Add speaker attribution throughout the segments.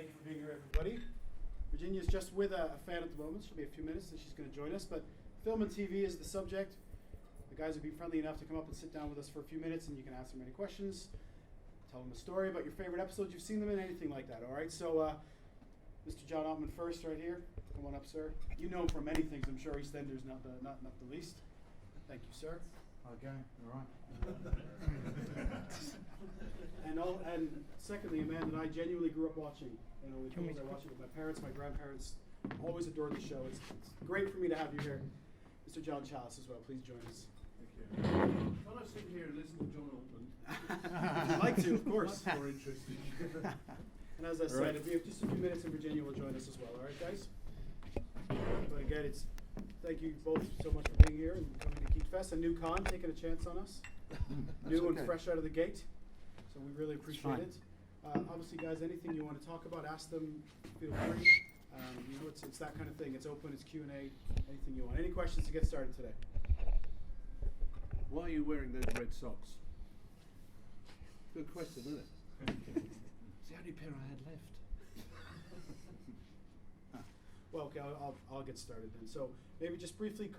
Speaker 1: Thank you for being here, everybody. Virginia's just with a fan at the moment. She'll be a few minutes and she's going to join us. But film and TV is the subject. The guys have been friendly enough to come up and sit down with us for a few minutes, and you can ask them any questions. Tell them a story about your favorite episodes you've seen them in, anything like that. All right. So, Mr. John Altman first, right here. Come on up, sir. You know him from many things, I'm sure. Eastenders, not the least. Thank you, sir.
Speaker 2: Okay, all right.
Speaker 1: And secondly, a man that I genuinely grew up watching. You know, I watched it with my parents, my grandparents. Always adored the show. It's great for me to have you here, Mr. John Challis, as well. Please join us.
Speaker 3: Thank you. Can I sit here and listen to John Altman?
Speaker 1: If you'd like to, of course.
Speaker 3: That's more interesting.
Speaker 1: And as I said, if we have just a few minutes, and Virginia will join us as well. All right, guys. But again, thank you both so much for being here and coming to GeekedFest. A new con, taking a chance on us. New and fresh out of the gate. So we really appreciate it. Obviously, guys, anything you want to talk about, ask them. Feel free. You know, it's that kind of thing. It's open. It's Q&A. Anything you want. Any questions to get started today?
Speaker 3: Why are you wearing those red socks? Good question, isn't it? It's the only pair I had left.
Speaker 1: Well, okay, I'll get started then. So maybe just briefly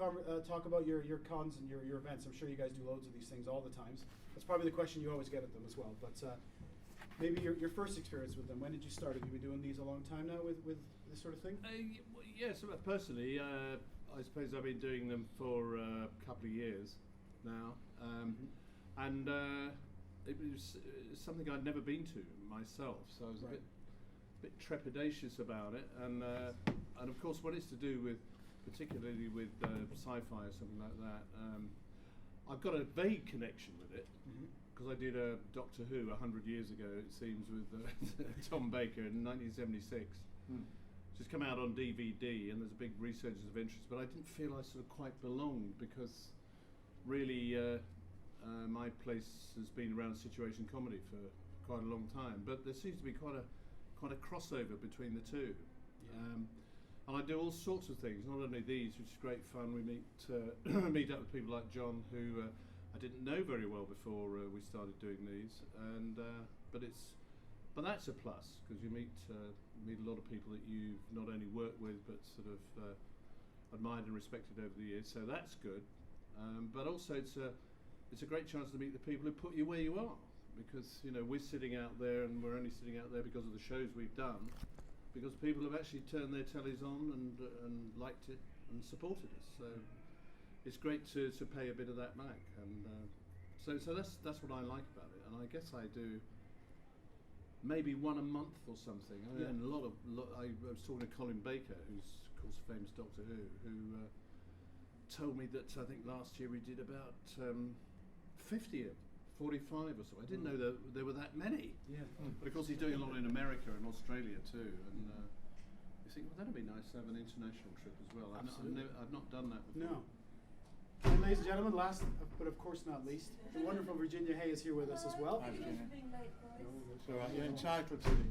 Speaker 1: talk about your cons and your events. I'm sure you guys do loads of these things all the times. That's probably the question you always get at them as well. But maybe your first experience with them. When did you start? Have you been doing these a long time now with this sort of thing?
Speaker 3: Yes, personally, I suppose I've been doing them for a couple of years now. And it was something I'd never been to myself, so I was a bit trepidatious about it. And of course, when it's to do with, particularly with sci-fi or something like that, I've got a vague connection with it because I did a Doctor Who 100 years ago, it seems, with Tom Baker in 1976. Just come out on DVD, and there's a big resurgence of interest, but I didn't feel I sort of quite belonged because really my place has been around situation comedy for quite a long time, but there seems to be quite a crossover between the two. And I do all sorts of things, not only these, which is great fun. We meet up with people like John, who I didn't know very well before we started doing these, and but that's a plus because you meet a lot of people that you've not only worked with but sort of admired and respected over the years. So that's good, but also it's a great chance to meet the people who put you where you are, because you know we're sitting out there and we're only sitting out there because of the shows we've done. Because people have actually turned their tellies on and liked it and supported us, so it's great to pay a bit of that back, and so that's what I like about it. And I guess I do maybe one a month or something. And I was talking to Colin Baker, who's of course a famous Doctor Who told me that I think last year we did about 50 45 or so. I didn't know that there were that many.
Speaker 1: Yeah.
Speaker 3: But of course he's doing a lot in America and Australia too. And you think, well, that'd be nice to have an international trip as well. I've not done that before.
Speaker 1: No. And ladies and gentlemen, last but of course not least, the wonderful Virginia Hay is here with us as well.
Speaker 2: Hi, Virginia. It's all right. You're entitled to be.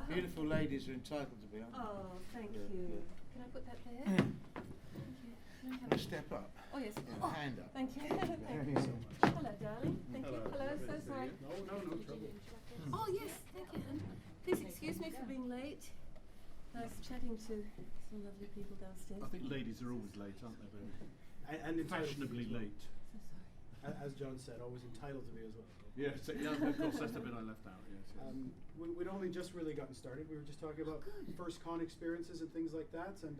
Speaker 2: Beautiful ladies are entitled to be, aren't they?
Speaker 4: Oh, thank you.
Speaker 2: Yeah.
Speaker 4: Can I put that there? Thank you.
Speaker 2: Can I step up?
Speaker 4: Oh, yes.
Speaker 2: Yeah, hand up.
Speaker 4: Thank you.
Speaker 2: Thank you so much.
Speaker 4: Hello, darling. Thank you. Hello, so sorry.
Speaker 1: No trouble.
Speaker 4: Oh, yes, thank you. And please excuse me for being late. I was chatting to some lovely people downstairs.
Speaker 3: I think ladies are always late, aren't they?
Speaker 1: And
Speaker 3: Fashionably late.
Speaker 4: So sorry.
Speaker 1: As John said, always entitled to be as well.
Speaker 3: Yes, yeah, of course, that's the bit I left out. Yes.
Speaker 1: We'd only just really gotten started. We were just talking about first con experiences and things like that, and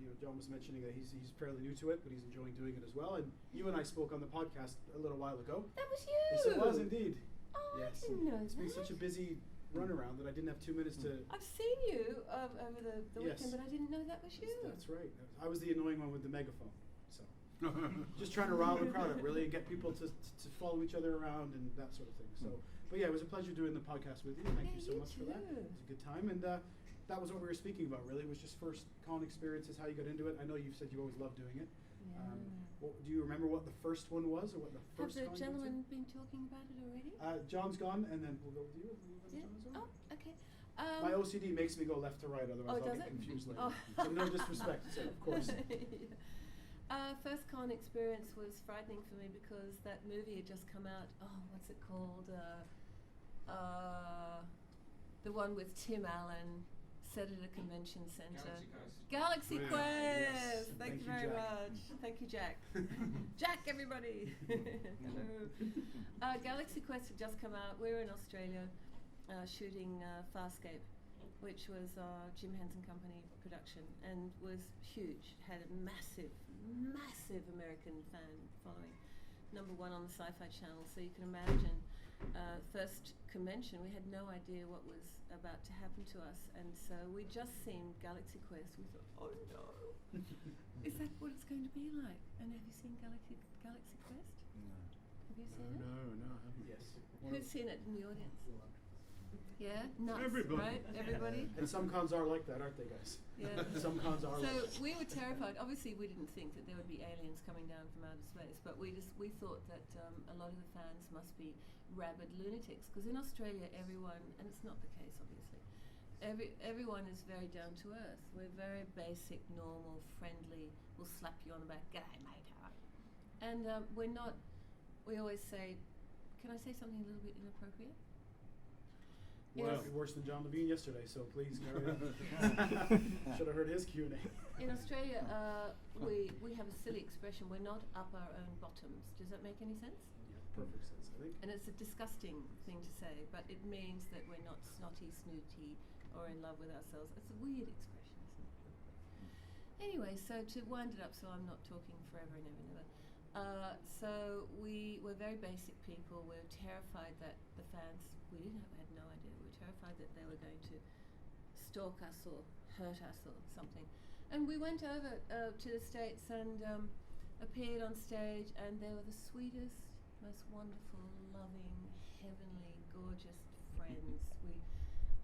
Speaker 1: you know, John was mentioning that he's fairly new to it, but he's enjoying doing it as well. And you and I spoke on the podcast a little while ago.
Speaker 4: That was you.
Speaker 1: Yes, it was indeed.
Speaker 4: Oh,
Speaker 1: yes,
Speaker 4: I didn't know
Speaker 1: it's been such a busy runaround that I didn't have 2 minutes to.
Speaker 4: I've seen you over the
Speaker 1: Yes.
Speaker 4: weekend, but I didn't know that was you.
Speaker 1: That's right. I was the annoying one with the megaphone. So just trying to rile the crowd up, really, and get people to follow each other around and that sort of thing. So, but yeah, it was a pleasure doing the podcast with you. Thank you so much for that. It was a good time, and that was what we were speaking about. Really, was just first con experiences, how you got into it. I know you've said you always loved doing it.
Speaker 4: Yeah.
Speaker 1: Do you remember what the first one was, or what the first?
Speaker 4: Have the
Speaker 1: con
Speaker 4: gentlemen been talking about it already?
Speaker 1: John's gone, and then we'll go with you.
Speaker 4: Yeah. Oh, okay.
Speaker 1: My OCD makes me go left to right, otherwise I'll
Speaker 4: does
Speaker 1: get
Speaker 4: it?
Speaker 1: confused later.
Speaker 4: Oh.
Speaker 1: So no disrespect, so of course.
Speaker 4: Yeah. First con experience was frightening for me because that movie had just come out. Oh, what's it called? The the one with Tim Allen, set at a convention centre.
Speaker 5: Galaxy Quest.
Speaker 4: Galaxy Quest!
Speaker 1: Yes.
Speaker 4: Thank you
Speaker 1: Thank you,
Speaker 4: very
Speaker 1: Jack.
Speaker 4: much. Thank you, Jack. Jack, everybody! Hello. Galaxy Quest had just come out. We were in Australia shooting Farscape, which was our Jim Henson Company production, and was huge. Had a massive, massive American fan following. #1 on the Sci-Fi Channel, so you can imagine. First convention, we had no idea what was about to happen to us, and so we just seen Galaxy Quest. We thought, oh no, is that what it's going to be like? And have you seen Galaxy Quest?
Speaker 2: No.
Speaker 4: Have you seen it?
Speaker 3: No, I haven't.
Speaker 1: Yes.
Speaker 4: Who's seen it in the audience? Yeah, nuts,
Speaker 3: Everybody.
Speaker 4: right? Everybody.
Speaker 1: And some cons are like that, aren't they, guys?
Speaker 4: Yeah.
Speaker 1: Some cons are like
Speaker 4: So
Speaker 1: that.
Speaker 4: we were terrified. Obviously, we didn't think that there would be aliens coming down from outer space, but we thought that a lot of the fans must be rabid lunatics, because in Australia, everyone, and it's not the case, obviously, everyone is very down to earth. We're very basic, normal, friendly. We'll slap you on the back, g'day mate, how are you? And we're not. We always say, can I say something a little bit inappropriate?
Speaker 1: Well,
Speaker 4: Yes.
Speaker 1: it'd be worse than John Levine yesterday, so please carry on. Should have heard his Q&A.
Speaker 4: In Australia, we have a silly expression. We're not up our own bottoms. Does that make any sense?
Speaker 1: Yeah, perfect sense, I think.
Speaker 4: And it's a disgusting thing to say, but it means that we're not snotty, snooty, or in love with ourselves. It's a weird expression, isn't it? Anyway, so to wind it up, so I'm not talking forever and ever and ever. So we were very basic people. We were terrified that the fans, had no idea. We were terrified that they were going to stalk us or hurt us or something. And we went over to the States and appeared on stage, and they were the sweetest, most wonderful, loving, heavenly, gorgeous friends. We,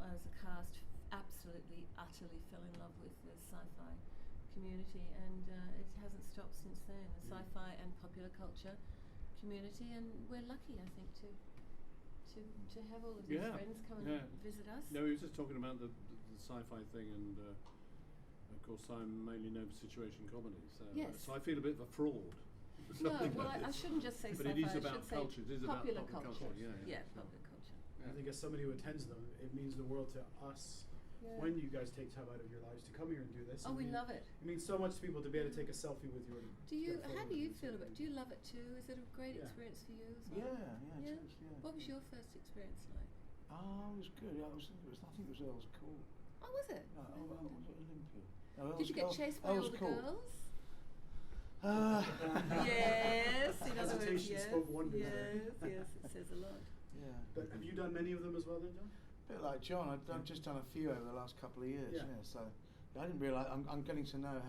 Speaker 4: as a cast, absolutely, utterly fell in love with the sci-fi community, and it hasn't stopped since then. The sci-fi and popular culture community, and we're lucky, I think, to have all of these friends come and visit us.
Speaker 3: No, we were just talking about the sci-fi thing, and of course I'm mainly known for situation comedy, so
Speaker 4: Yes.
Speaker 3: so I feel a bit of a fraud.
Speaker 4: No, well, I shouldn't just say
Speaker 3: But
Speaker 4: sci-fi.
Speaker 3: it is
Speaker 4: I
Speaker 3: about
Speaker 4: should say
Speaker 3: culture. It is about
Speaker 4: popular
Speaker 3: popular
Speaker 4: culture.
Speaker 3: culture, yeah.
Speaker 4: Popular culture.
Speaker 1: I think as somebody who attends them, it means the world to us
Speaker 4: Yeah.
Speaker 1: when you guys take time out of your lives to come here and do this.
Speaker 4: Oh, we love it.
Speaker 1: It means so much to people to be able to take a selfie with you. And
Speaker 4: Do you?
Speaker 1: get a photo
Speaker 4: How do
Speaker 1: with
Speaker 4: you
Speaker 1: and
Speaker 4: feel
Speaker 1: so
Speaker 4: about?
Speaker 1: on.
Speaker 4: Do you love it too? Is it a great
Speaker 1: Yeah.
Speaker 4: experience for you as
Speaker 2: Yeah,
Speaker 4: well?
Speaker 2: yeah, it is, yeah.
Speaker 4: What was your first experience like?
Speaker 2: Oh, it was good. Yeah, I think it was Earl's Court.
Speaker 4: Oh, was it?
Speaker 2: No,
Speaker 4: I wondered.
Speaker 2: was it Olympia? No,
Speaker 4: Did
Speaker 2: Earl's
Speaker 4: you get
Speaker 2: Court-
Speaker 4: chased by
Speaker 2: Earl's
Speaker 4: all the
Speaker 2: Court.
Speaker 4: girls?
Speaker 1: Yes,
Speaker 4: Yes. In other words,
Speaker 1: Hesitation
Speaker 4: yes.
Speaker 1: spoke wonders
Speaker 4: Yes,
Speaker 1: there.
Speaker 4: yes. It says a lot.
Speaker 2: Yeah.
Speaker 1: But have you done many of them as well then, John?
Speaker 2: A bit like John, I've just done a few over the last couple of years.
Speaker 1: Yeah.
Speaker 2: So I didn't realise. I'm getting to know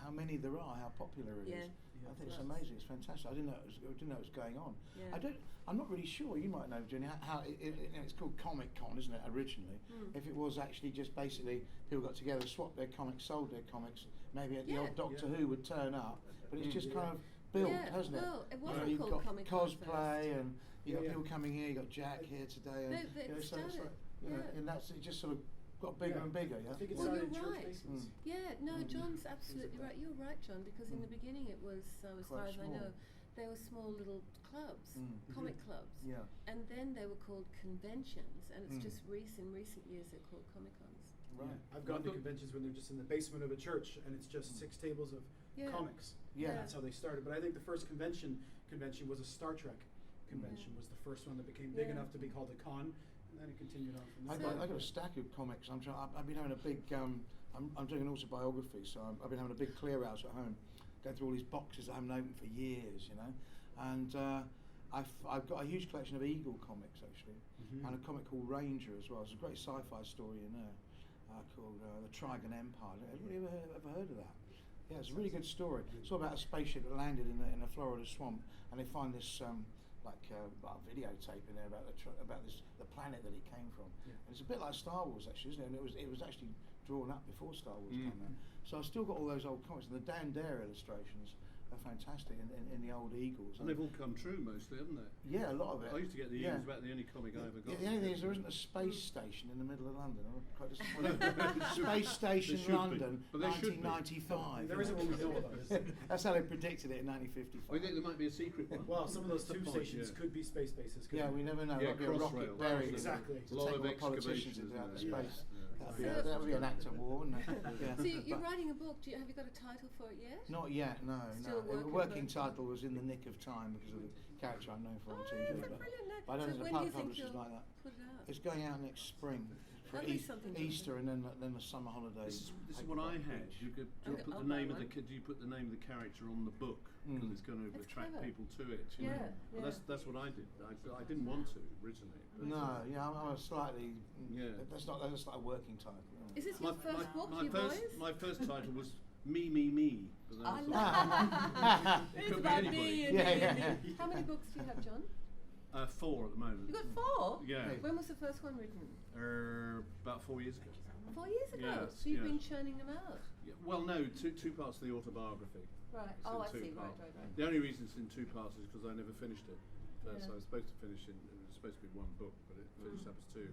Speaker 2: how many there are, how popular it is.
Speaker 4: Yeah.
Speaker 2: I think it's
Speaker 4: Lots.
Speaker 2: amazing. It's fantastic. I didn't know it was going on.
Speaker 4: Yeah.
Speaker 2: I'm not really sure. You might know, Jenny, how it's called Comic Con, isn't it? Originally, if it was actually just basically people got together, swapped their comics, sold their comics. Maybe the
Speaker 4: Yeah.
Speaker 2: old Doctor
Speaker 1: Yeah.
Speaker 2: Who would turn up, but it's just
Speaker 1: Yeah.
Speaker 2: kind of built,
Speaker 4: Yeah,
Speaker 2: hasn't it?
Speaker 4: well, it
Speaker 2: You
Speaker 4: wasn't
Speaker 2: know, you've
Speaker 4: called
Speaker 2: got
Speaker 4: Comic Con
Speaker 2: cosplay,
Speaker 4: first.
Speaker 2: and you got
Speaker 1: Yeah.
Speaker 2: people coming here. You got Jack here today, and
Speaker 4: They
Speaker 2: you know, so it's
Speaker 4: started,
Speaker 2: like, you know,
Speaker 4: yeah.
Speaker 2: and that's it. Just sort of got bigger
Speaker 1: Yeah.
Speaker 2: and bigger. Yeah.
Speaker 1: I think it
Speaker 4: Well,
Speaker 1: started
Speaker 4: you're
Speaker 1: in church
Speaker 4: right.
Speaker 1: basements.
Speaker 4: Yeah, no,
Speaker 2: Mm.
Speaker 4: John's absolutely
Speaker 1: like
Speaker 4: right.
Speaker 1: that.
Speaker 4: You're right, John, because in the beginning it was, as far
Speaker 2: Quite
Speaker 4: as I
Speaker 2: small.
Speaker 4: know, they were small little clubs, comic clubs.
Speaker 2: Yeah.
Speaker 4: And then they were called conventions, and it's
Speaker 2: Mm.
Speaker 4: just in recent years they're called Comic Cons.
Speaker 2: Right.
Speaker 1: Yeah. I've gone to conventions when they're just in the basement of a church and it's just 6 tables of
Speaker 4: Yeah.
Speaker 1: comics.
Speaker 2: Yeah.
Speaker 1: That's how they started. But I think the first convention was a Star Trek convention.
Speaker 4: Yeah.
Speaker 1: Was the first one that became big
Speaker 4: Yeah.
Speaker 1: enough to be called a con, and then it continued on from there.
Speaker 2: I got a stack of comics. I've been having a big. I'm doing an autobiography, so I've been having a big clear out at home, going through all these boxes that I haven't opened for years, you know. And I've got a huge collection of Eagle comics actually, and a comic called Ranger as well. There's a great sci-fi story in there called The Trigon Empire. Anybody ever heard of that? Yeah, it's a really good story. It's all about a spaceship that landed in a Florida swamp, and they find this videotape in there about the planet that it came from.
Speaker 1: Yeah.
Speaker 2: And it's a bit like Star Wars actually, isn't it? And it was actually drawn up before Star Wars came out. So I've still got all those old comics, and the Dan Dare illustrations are fantastic in the old Eagles.
Speaker 3: And they've all come true mostly, haven't they?
Speaker 2: Yeah, a lot of it.
Speaker 3: I used to get the
Speaker 2: Yeah.
Speaker 3: Eagles about the only comic I ever got.
Speaker 2: The only thing is there isn't a space station in the middle of London. I'm quite disappointed. Space
Speaker 3: There
Speaker 2: Station
Speaker 3: should be,
Speaker 2: London,
Speaker 3: but there should be.
Speaker 2: 1995.
Speaker 1: There isn't one we know about, is there?
Speaker 2: That's how they predicted it in 1955.
Speaker 3: I think there might be a secret one.
Speaker 1: Well, some of those
Speaker 3: That's the
Speaker 1: tube
Speaker 3: point,
Speaker 1: stations
Speaker 3: yeah.
Speaker 1: could be space bases. couldn't
Speaker 2: Yeah,
Speaker 1: they?
Speaker 2: we never know.
Speaker 3: Yeah,
Speaker 2: Might be a rocket
Speaker 3: Crossrail.
Speaker 2: buried.
Speaker 1: Exactly.
Speaker 2: To
Speaker 3: A lot
Speaker 2: take
Speaker 3: of
Speaker 2: all the politicians
Speaker 3: excavations,
Speaker 2: into outer
Speaker 3: isn't there?
Speaker 2: space.
Speaker 3: Yeah.
Speaker 2: That'd be an act of war, wouldn't it? Yeah.
Speaker 4: So you're writing a book. Have you got a title for it yet?
Speaker 2: Not yet, no.
Speaker 4: Still
Speaker 2: The
Speaker 4: working
Speaker 2: working
Speaker 4: on it.
Speaker 2: title was In the Nick of Time because of the character I'm known for on
Speaker 4: Oh,
Speaker 2: TV.
Speaker 4: that's
Speaker 2: But
Speaker 4: brilliant.
Speaker 2: I don't
Speaker 4: So
Speaker 2: know
Speaker 4: when
Speaker 2: the
Speaker 4: do you think
Speaker 2: publishers
Speaker 4: you'll
Speaker 2: like that.
Speaker 4: put it out?
Speaker 2: It's going out next spring for
Speaker 4: That'll be something to
Speaker 2: Easter
Speaker 4: do.
Speaker 2: and then the summer holidays.
Speaker 3: This is
Speaker 2: Take
Speaker 3: what
Speaker 2: it
Speaker 3: I
Speaker 2: back
Speaker 3: had.
Speaker 2: beach.
Speaker 3: You could
Speaker 4: Okay,
Speaker 3: put
Speaker 4: I'll
Speaker 3: the
Speaker 4: buy
Speaker 3: name of
Speaker 4: one.
Speaker 3: the you put the name of the character on the book because
Speaker 2: Mm.
Speaker 3: it's going to
Speaker 4: That's
Speaker 3: attract
Speaker 4: clever.
Speaker 3: people to it. You know?
Speaker 4: Yeah,
Speaker 3: Well,
Speaker 4: yeah.
Speaker 3: that's what I did. I didn't want to originally. But
Speaker 2: No, yeah, I'm a slightly.
Speaker 3: Yeah.
Speaker 2: That's not a working title. no.
Speaker 4: Is this your first book, you boys?
Speaker 3: my first title was Me. But then
Speaker 4: I
Speaker 3: thought, it
Speaker 4: It's
Speaker 3: could be
Speaker 4: about
Speaker 3: anybody.
Speaker 4: me and
Speaker 2: Yeah,
Speaker 4: me
Speaker 2: yeah,
Speaker 4: and me. How many books do you have, John?
Speaker 3: 4 at the moment.
Speaker 4: You got 4?
Speaker 3: Yeah.
Speaker 2: Hey.
Speaker 4: When was the first one written?
Speaker 3: About 4 years ago.
Speaker 4: 4 years ago.
Speaker 3: Yes,
Speaker 4: So you've
Speaker 3: yes.
Speaker 4: been churning them out.
Speaker 3: Yeah, well, no, two parts of the autobiography.
Speaker 4: Right.
Speaker 3: It's
Speaker 4: Oh,
Speaker 3: in
Speaker 4: I
Speaker 3: two
Speaker 4: see.
Speaker 3: parts.
Speaker 4: Right.
Speaker 3: The only reason it's in 2 parts is because I never finished it.
Speaker 4: Yeah.
Speaker 3: So I was supposed to finish it. It was supposed to be 1 book, but it finished up as 2.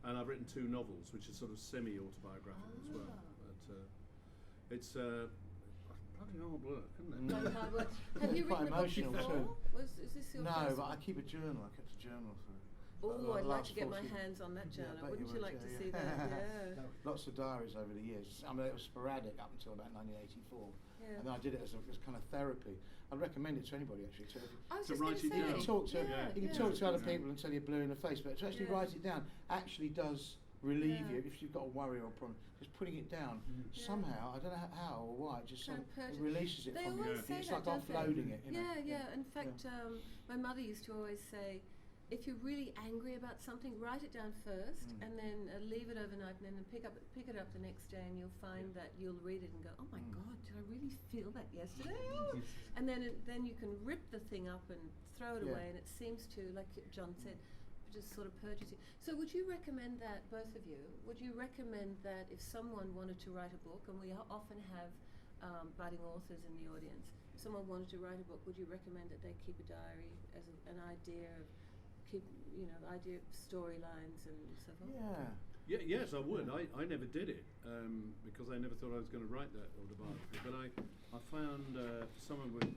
Speaker 3: And I've written 2 novels, which are sort of semi-autobiographical as well.
Speaker 4: Ah.
Speaker 3: But it's bloody hard work, isn't it?
Speaker 4: Very hard work. Have you
Speaker 2: Quite
Speaker 4: written a book
Speaker 2: emotional
Speaker 4: before?
Speaker 2: too.
Speaker 4: Is this your
Speaker 2: No,
Speaker 4: first
Speaker 2: but I
Speaker 4: one?
Speaker 2: keep a journal. I kept a journal for.
Speaker 4: Oh, I'd like to
Speaker 2: last
Speaker 4: get my
Speaker 2: 40
Speaker 4: hands on that
Speaker 2: Yeah, I
Speaker 4: journal.
Speaker 2: bet
Speaker 4: Wouldn't you
Speaker 2: would,
Speaker 4: like to
Speaker 2: yeah,
Speaker 4: see
Speaker 2: yeah.
Speaker 4: that? Yeah.
Speaker 2: Lots of diaries over the years. I mean, it was sporadic up until about 1984,
Speaker 4: Yeah.
Speaker 2: and then I did it as kind of therapy. I'd recommend it to anybody actually.
Speaker 4: I was
Speaker 3: To
Speaker 4: just
Speaker 3: write
Speaker 4: going to
Speaker 3: it
Speaker 4: say.
Speaker 3: down.
Speaker 2: You can talk to
Speaker 3: Yeah.
Speaker 2: you can
Speaker 4: yeah.
Speaker 2: talk to other
Speaker 3: Yeah.
Speaker 2: people until you're blue in the face, but to actually
Speaker 4: Yeah.
Speaker 2: write it down actually does relieve
Speaker 4: Yeah.
Speaker 2: you if you've got a worry or a problem. Just putting it down
Speaker 4: Yeah.
Speaker 2: somehow, I don't know how or why, it just
Speaker 4: Kind
Speaker 2: sort
Speaker 4: of
Speaker 2: of
Speaker 4: purge-
Speaker 2: releases it
Speaker 4: They
Speaker 2: from you.
Speaker 4: always say
Speaker 2: It's
Speaker 4: that,
Speaker 2: like
Speaker 4: don't they?
Speaker 2: offloading it. You know?
Speaker 4: Yeah. In fact, my mother used to always say, if you're really angry about something, write it down first,
Speaker 2: Mm.
Speaker 4: and then leave it overnight, and then pick it up the next day, and you'll find that you'll read it and go, oh my
Speaker 2: Mm.
Speaker 4: God, did I really feel that yesterday? And then you can rip the thing up and throw it
Speaker 2: Yeah.
Speaker 4: away, and it seems to, like John said, just sort of purges you. So would you recommend that, both of you, would you recommend that if someone wanted to write a book, and we often have budding authors in the audience, if someone wanted to write a book, would you recommend that they keep a diary as an idea of idea of storylines and so forth?
Speaker 2: Yeah.
Speaker 3: Yes, I would. I never did it because I never thought I was going to write that autobiography. But I found for someone with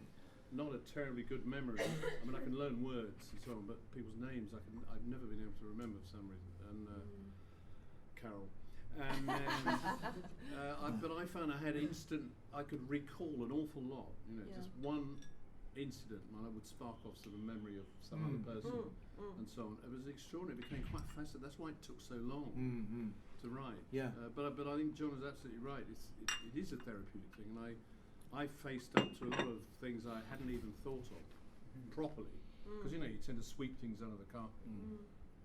Speaker 3: not a terribly good memory, I mean, I can learn words and so on, but people's names I've never been able to remember for some reason. And Carol. And then, but I found I could recall an awful lot.
Speaker 4: Yeah.
Speaker 3: Just one incident, and I would spark off sort of memory of some other person. And so on. It was extraordinary. It became quite fascinating. That's why it took so long to write.
Speaker 2: Yeah.
Speaker 3: But I think John is absolutely right. It is a therapeutic thing, and I faced up to a lot of things I hadn't even thought of properly, because you tend to sweep things under the carpet.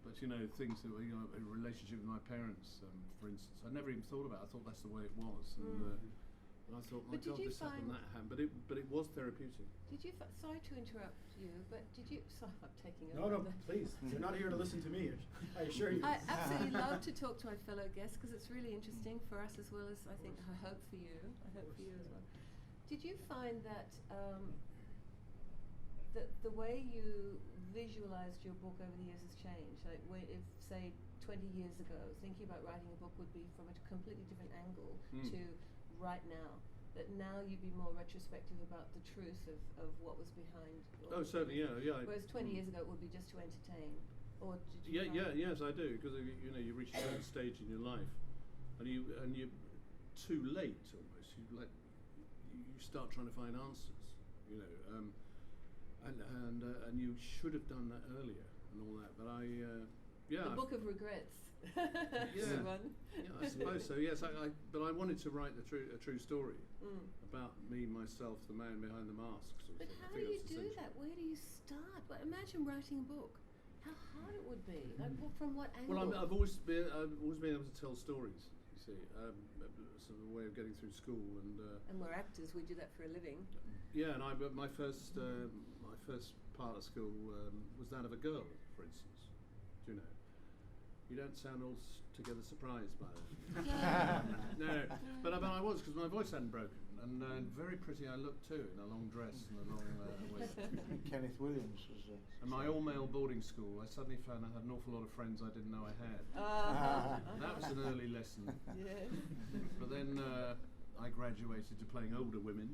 Speaker 3: But things that were in a relationship with my parents, for instance, I never even thought about. I thought that's the way it was, and I thought, my
Speaker 4: But did
Speaker 3: God,
Speaker 4: you
Speaker 3: this happened,
Speaker 4: find-
Speaker 3: that happened. But it was therapeutic.
Speaker 4: Did you? Sorry to interrupt you, but did you? Sorry, I'm taking
Speaker 1: No,
Speaker 4: over.
Speaker 1: please. You're not here to listen to me. I assure you.
Speaker 4: I absolutely love to talk to my fellow guests because it's really interesting for us as well as I think I hope for you. I hope for you as well. Did you find that the way you visualized your book over the years has changed? Like, if say 20 years ago, thinking about writing a book would be from a completely different angle to right now. That now you'd be more retrospective about the truth of what was behind.
Speaker 3: Oh, certainly, yeah.
Speaker 4: Whereas 20 years ago it would be just to entertain, or did you?
Speaker 3: Yes, I do, because you reach a certain stage in your life, and you're too late almost. You start trying to find answers, and you should have done that earlier and all that. But
Speaker 4: The book of regrets.
Speaker 3: Yeah.
Speaker 4: One.
Speaker 3: Yeah, I suppose so. Yes, but I wanted to write a true story about me, myself, the man behind the mask. Sort of
Speaker 4: But
Speaker 3: thing. I
Speaker 4: how
Speaker 3: think
Speaker 4: do you
Speaker 3: that's
Speaker 4: do
Speaker 3: essential.
Speaker 4: that? Where do you start? Well, imagine writing a book. How hard it would be. Like, from what angle?
Speaker 3: Well, I've always been able to tell stories. You see, sort of a way of getting through school,
Speaker 4: and we're actors. We do that for a living.
Speaker 3: yeah. And but my first part of school was that of a girl, for instance. Do you know? You don't sound altogether surprised by that. No, but I was, because my voice hadn't broken. and very pretty I looked too, in a long dress and a long wig.
Speaker 2: Kenneth Williams was.
Speaker 3: And my all-male boarding school, I suddenly found I had an awful lot of friends I didn't know I had. That was an early lesson.
Speaker 4: Yes.
Speaker 3: But then I graduated to playing older women.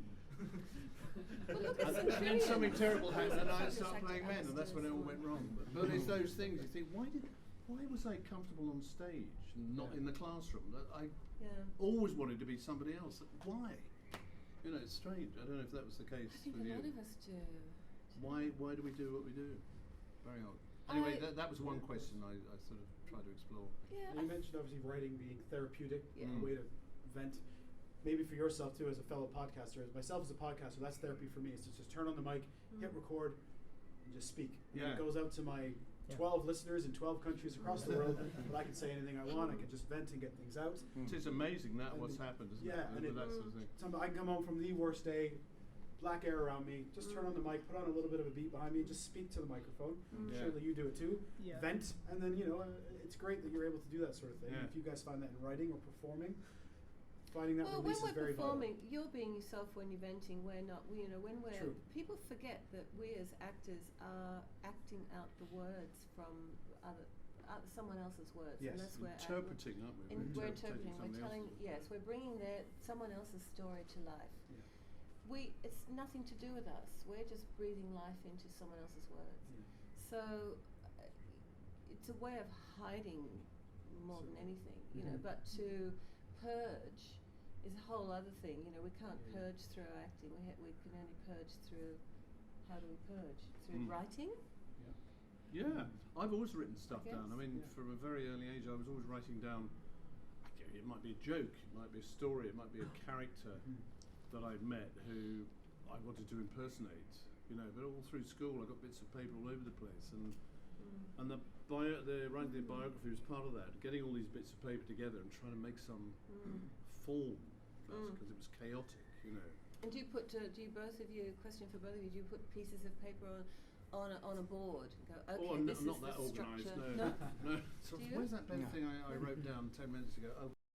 Speaker 4: Well, look,
Speaker 3: And
Speaker 4: it's
Speaker 3: then something terrible happened, and I
Speaker 4: Just
Speaker 3: started
Speaker 4: like
Speaker 3: playing
Speaker 4: to
Speaker 3: men, and that's when it all went wrong. But it's those things you think, why was I comfortable on stage and not in the classroom? I
Speaker 4: Yeah.
Speaker 3: always wanted to be somebody else. Why? You know, it's strange. I don't know if that was the case
Speaker 4: I think
Speaker 3: with
Speaker 4: a
Speaker 3: you.
Speaker 4: lot of us do.
Speaker 3: Why do we do what we do? Very odd. Anyway,
Speaker 4: I-
Speaker 3: that was one question I sort of tried to explore.
Speaker 4: Yeah.
Speaker 1: You mentioned obviously writing being therapeutic,
Speaker 4: Yeah.
Speaker 1: a way to vent. Maybe for yourself too, as a fellow podcaster, as myself as a podcaster, that's therapy for me. Is to just turn on the mic, hit record, and just speak. And
Speaker 3: Yeah.
Speaker 1: it goes out to my 12 listeners in 12 countries across the world, but I can say anything I want. I can just vent and get things out.
Speaker 3: It is amazing that
Speaker 1: And
Speaker 3: what's happened, isn't
Speaker 1: yeah,
Speaker 3: it?
Speaker 1: and
Speaker 3: With that sort of thing.
Speaker 1: I can come home from the worst day, black air around me, just turn on the mic, put on a little bit of a beat behind me, and just speak to the microphone.
Speaker 3: Yeah.
Speaker 1: Surely you do it too.
Speaker 5: Yeah.
Speaker 1: Vent, and then it's great that you're able to do that sort of thing.
Speaker 3: Yeah.
Speaker 1: If you guys find that in writing or performing, finding that
Speaker 4: Well, when
Speaker 1: release is
Speaker 4: we're
Speaker 1: very
Speaker 4: performing, you're being yourself when you're venting. We're not. When we're
Speaker 1: True.
Speaker 4: people forget that we as actors are acting out the words from someone else's words,
Speaker 1: Yes.
Speaker 4: and that's where
Speaker 3: Interpreting, aren't we?
Speaker 4: we're interpreting. We're
Speaker 3: somebody
Speaker 4: telling.
Speaker 3: else's.
Speaker 4: Yes, we're bringing someone else's story to life.
Speaker 1: Yeah.
Speaker 4: It's nothing to do with us. We're just breathing life into someone else's words.
Speaker 1: Yeah.
Speaker 4: So it's a way of hiding more than anything, you know. But to purge is a whole other thing. You know, we can't purge through acting. We can only purge through. How do we purge? Through writing.
Speaker 3: Yeah, I've always written stuff down. I
Speaker 4: guess.
Speaker 3: mean, from a very early age, I was always writing down. It might be a joke, it might be a story, it might be a character that I'd met who I wanted to impersonate. You know, but all through school, I got bits of paper all over the place, and the writing the biography was part of that. Getting all these bits of paper together and trying to make some form, because it was chaotic. You know.
Speaker 4: And do you both of you? Question for both of you: do you put pieces of paper on a board and go, okay, this
Speaker 3: not
Speaker 4: is
Speaker 3: that
Speaker 4: the
Speaker 3: organised.
Speaker 4: structure?
Speaker 3: No. So
Speaker 4: Do you?
Speaker 3: where's that pen
Speaker 2: No.
Speaker 3: thing I wrote down 10 minutes ago? Oh,